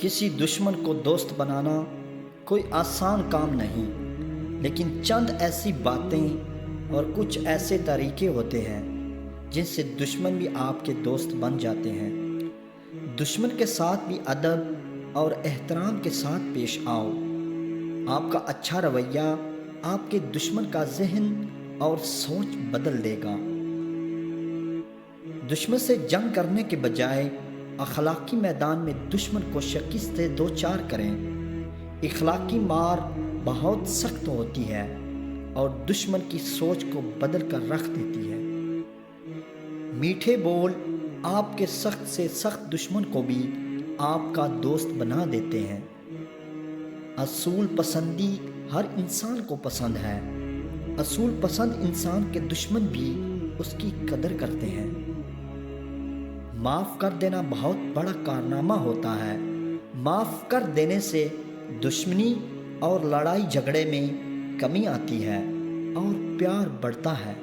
کسی دشمن کو دوست بنانا کوئی آسان کام نہیں، لیکن چند ایسی باتیں اور کچھ ایسے طریقے ہوتے ہیں جن سے دشمن بھی آپ کے دوست بن جاتے ہیں۔ دشمن کے ساتھ بھی ادب اور احترام کے ساتھ پیش آؤ۔ آپ کا اچھا رویہ آپ کے دشمن کا ذہن اور سوچ بدل دے گا۔ دشمن سے جنگ کرنے کے بجائے اخلاقی میدان میں دشمن کو شکست سے دوچار کریں۔ اخلاقی مار بہت سخت ہوتی ہے اور دشمن کی سوچ کو بدل کر رکھ دیتی ہے۔ میٹھے بول آپ کے سخت سے سخت دشمن کو بھی آپ کا دوست بنا دیتے ہیں۔ اصول پسندی ہر انسان کو پسند ہے۔ اصول پسند انسان کے دشمن بھی اس کی قدر کرتے ہیں۔ معاف کر دینا بہت بڑا کارنامہ ہوتا ہے۔ معاف کر دینے سے دشمنی اور لڑائی جھگڑے میں کمی آتی ہے اور پیار بڑھتا ہے۔